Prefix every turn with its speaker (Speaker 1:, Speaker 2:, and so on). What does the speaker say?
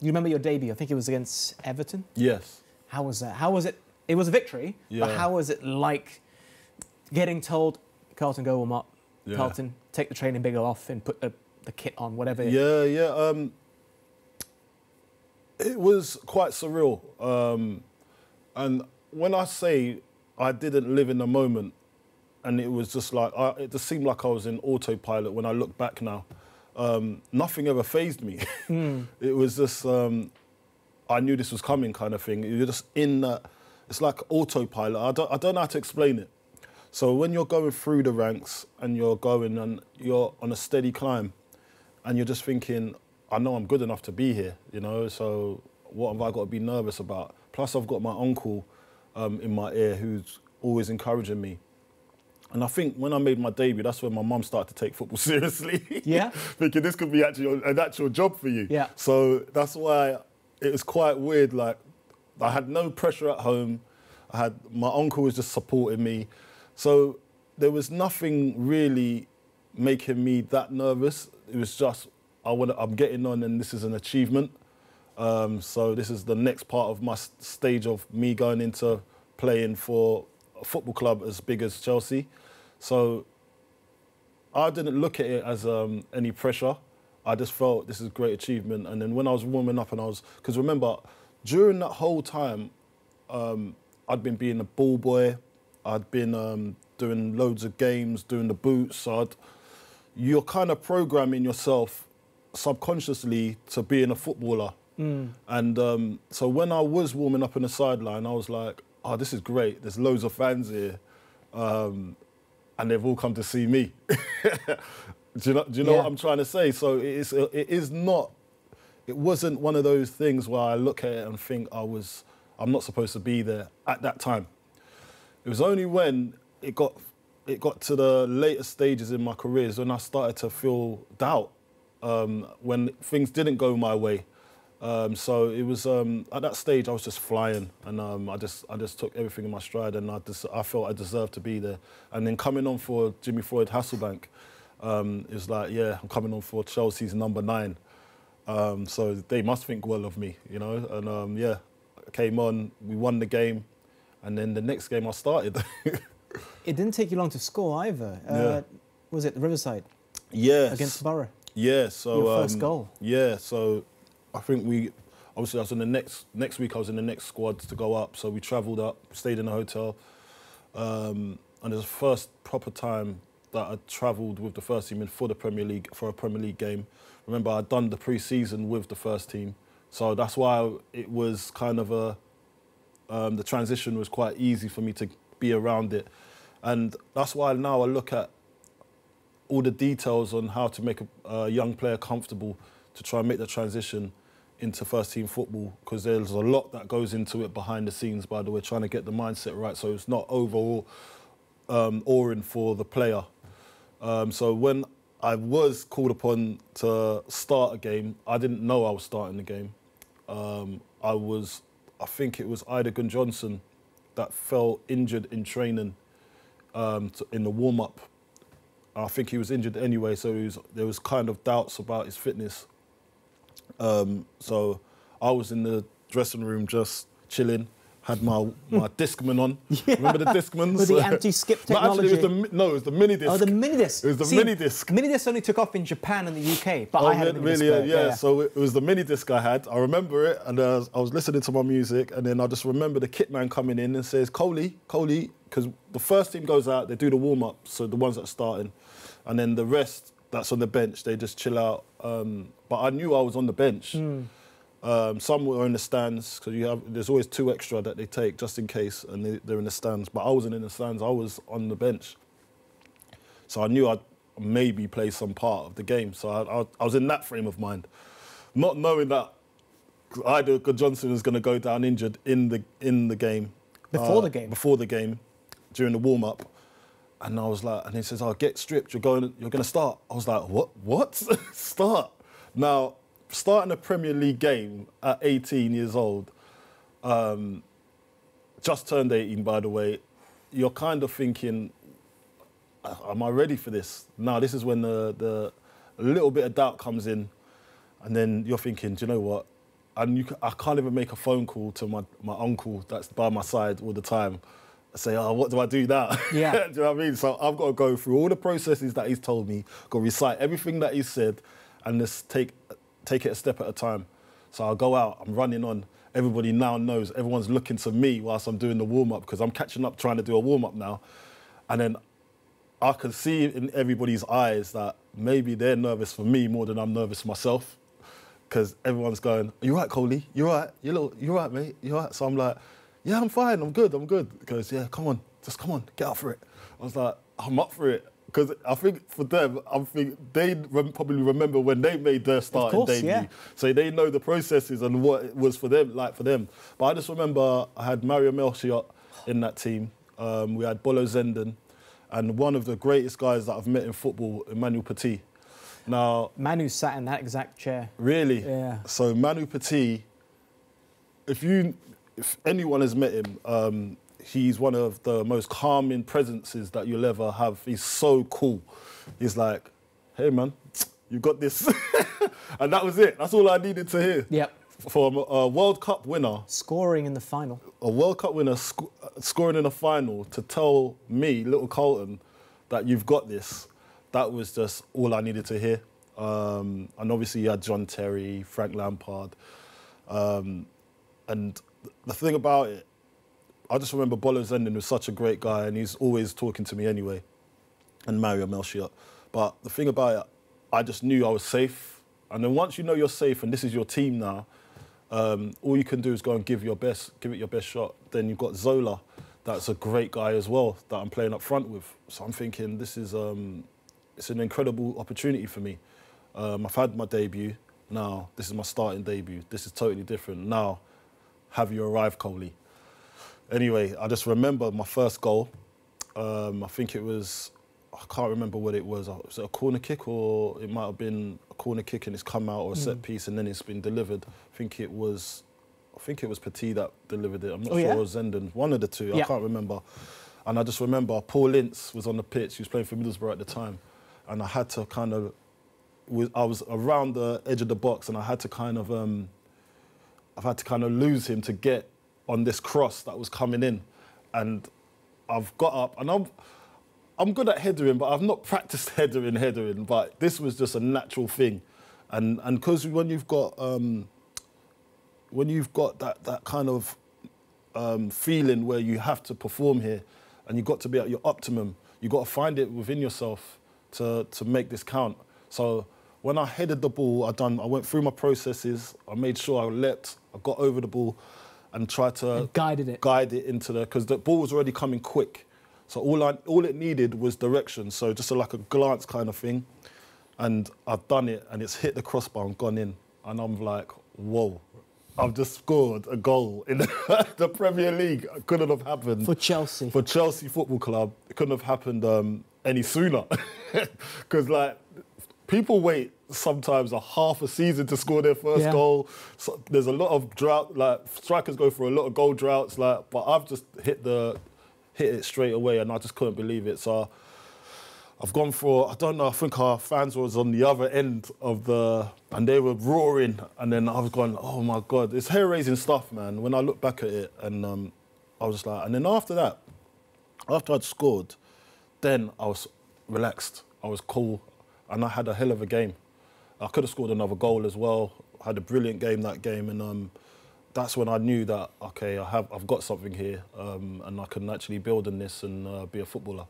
Speaker 1: You remember your debut? I think it was against Everton.
Speaker 2: Yes.
Speaker 1: How was that? How was it? It was a victory,
Speaker 2: Yeah.
Speaker 1: but how was it like getting told, Carlton, go warm up,
Speaker 2: Yeah.
Speaker 1: Carlton, take the training bigger off and put the kit on, whatever?
Speaker 2: Yeah. It was quite surreal. And when I say I didn't live in the moment, and it was just like, it just seemed like I was in autopilot when I look back now. Nothing ever fazed me. It was just, I knew this was coming kind of thing. You're just in that, it's like autopilot. I don't know how to explain it. So when you're going through the ranks and you're going and you're on a steady climb and you're just thinking, I know I'm good enough to be here, you know, so what have I got to be nervous about? Plus I've got my uncle in my ear who's always encouraging me. And I think when I made my debut, that's when my mum started to take football seriously.
Speaker 1: Yeah.
Speaker 2: Thinking this could be actually an actual job for you.
Speaker 1: Yeah.
Speaker 2: So that's why it was quite weird. Like, I had no pressure at home. My uncle was just supporting me. So there was nothing really making me that nervous. It was just, I'm getting on and this is an achievement. So this is the next part of my stage of me going into playing for a football club as big as Chelsea. So I didn't look at it as any pressure. I just felt this is a great achievement. And then when I was warming up because remember, during that whole time, I'd been being a ball boy. I'd been doing loads of games, doing the boots. So you're kind of programming yourself subconsciously to being a footballer. And so when I was warming up on the sideline, I was like, oh, this is great. There's loads of fans here. And they've all come to see me. Do you know what I'm trying to say? So it wasn't one of those things where I look at it and think I'm not supposed to be there at that time. It was only when it got to the later stages in my career is when I started to feel doubt, when things didn't go my way. So it was at that stage I was just flying, and I just took everything in my stride, and I felt I deserved to be there. And then coming on for Jimmy Floyd Hasselbank, it was like, yeah, I'm coming on for Chelsea's number 9. So they must think well of me, you know. And yeah, I came on, we won the game, and then the next game I started.
Speaker 1: It didn't take you long to score either. Was it Riverside?
Speaker 2: Yes.
Speaker 1: Against Borough?
Speaker 2: Yeah. So
Speaker 1: your first goal.
Speaker 2: Yeah. So I think obviously I was in the next week I was in the next squad to go up. So we travelled up, stayed in a hotel, and it was the first proper time that I travelled with the first team for a Premier League game. Remember, I'd done the pre-season with the first team, so that's why it was kind of the transition was quite easy for me to be around it, and that's why now I look at all the details on how to make a young player comfortable to try and make the transition into first team football, because there's a lot that goes into it behind the scenes, by the way, trying to get the mindset right so it's not overall awing for the player. So when I was called upon to start a game, I didn't know I was starting the game. I think it was Ida Johnson that fell injured in training in the warm-up. I think he was injured anyway, so there was kind of doubts about his fitness. So I was in the dressing room just chilling, had my Discman on. Yeah. Remember the Discmans?
Speaker 1: With the anti-skip technology?
Speaker 2: Actually, it was the mini disc.
Speaker 1: Oh, the mini disc.
Speaker 2: It was the mini disc.
Speaker 1: Mini disc only took off in Japan and the UK, but I had a mini disc.
Speaker 2: Really, yeah. So it was the mini disc I had. I remember it, and I was listening to my music, and then I just remember the kit man coming in and says, Coley, because the first team goes out, they do the warm-up, so the ones that are starting, and then the rest that's on the bench, they just chill out. But I knew I was on the bench. Some were in the stands, because there's always 2 extra that they take just in case, and they're in the stands. But I wasn't in the stands, I was on the bench. So I knew I'd maybe play some part of the game. So I was in that frame of mind, not knowing that Ida Johnson was going to go down injured in the game.
Speaker 1: Before the game?
Speaker 2: Before the game, during the warm-up. And I was like, and he says, oh, get stripped, you're going to start. I was like, what? Start? Now, starting a Premier League game at 18 years old, just turned 18, by the way, you're kind of thinking, am I ready for this? Now, this is when a little bit of doubt comes in, and then you're thinking, do you know what? and I can't even make a phone call to my uncle that's by my side all the time. I say, oh, what do I do now?
Speaker 1: Yeah.
Speaker 2: Do you know what I mean? So I've got to go through all the processes that he's told me, got to recite everything that he said, and just take it a step at a time. So I'll go out, I'm running on. Everybody now knows, everyone's looking to me whilst I'm doing the warm-up, because I'm catching up trying to do a warm-up now. And then I can see in everybody's eyes that maybe they're nervous for me more than I'm nervous for myself. Because everyone's going, you right, Coley? You right? You right, mate? You right? So I'm like, yeah, I'm fine, I'm good. He goes, yeah, come on, just come on, get up for it. I was like, I'm up for it. Because I think for them, they probably remember when they made their starting debut. Yeah. So they know the processes and what it was for them, But I just remember I had Mario Melchiot in that team. We had Bolo Zenden, and one of the greatest guys that I've met in football, Emmanuel Petit. Now,
Speaker 1: Manu sat in that exact chair.
Speaker 2: Really?
Speaker 1: Yeah.
Speaker 2: So Manu Petit, if anyone has met him, he's one of the most calming presences that you'll ever have. He's so cool. He's like, hey man, you got this. And that was it. That's all I needed to hear.
Speaker 1: Yep.
Speaker 2: From a World Cup winner.
Speaker 1: Scoring in the final.
Speaker 2: A World Cup winner scoring in the final to tell me, little Carlton, that you've got this. That was just all I needed to hear. And obviously you had John Terry, Frank Lampard. And the thing about it, I just remember Bolo Zenden was such a great guy, and he's always talking to me anyway, and Mario Melchiot. But the thing about it, I just knew I was safe. And then once you know you're safe and this is your team now, all you can do is go and give it your best shot. Then you've got Zola, that's a great guy as well, that I'm playing up front with. So I'm thinking this is it's an incredible opportunity for me. I've had my debut. Now, this is my starting debut. This is totally different. Now, have you arrived, Coley? Anyway, I just remember my first goal. I think it was, I can't remember what it was. Was it a corner kick, or it might have been a corner kick and it's come out, or a set piece and then it's been delivered. I think it was Petit that delivered it. I'm not sure it was Zenden. One of the two, I can't remember. And I just remember Paul Ince was on the pitch. He was playing for Middlesbrough at the time. And I had to kind of, I was around the edge of the box, and I had to kind of lose him to get on this cross that was coming in. And I've got up, and I'm good at headering, but I've not practiced headering, but this was just a natural thing. And because when you've got that kind of feeling where you have to perform here, and you've got to be at your optimum, you've got to find it within yourself to make this count. So when I headed the ball, I went through my processes, I made sure I leapt, I got over the ball, and tried to guide it into because the ball was already coming quick. So all it needed was direction. So just like a glance kind of thing. And I've done it, and it's hit the crossbar and gone in. And I'm like, whoa, I've just scored a goal in the Premier League. It couldn't have happened.
Speaker 1: For Chelsea.
Speaker 2: For Chelsea Football Club. It couldn't have happened any sooner. Because like, people wait sometimes a half a season to score their first goal. So there's a lot of drought, like strikers go for a lot of goal droughts, like, but I've just hit it straight away, and I just couldn't believe it. So I've gone for, I don't know, I think our fans was on the other end of and they were roaring, and then I was going, oh my God, it's hair-raising stuff, man. When I look back at it, and I was just like, and then after that, after I'd scored, then I was relaxed, I was cool, and I had a hell of a game. I could have scored another goal as well. I had a brilliant game that game, and that's when I knew that, okay, I've got something here, and I can actually build on this and be a footballer.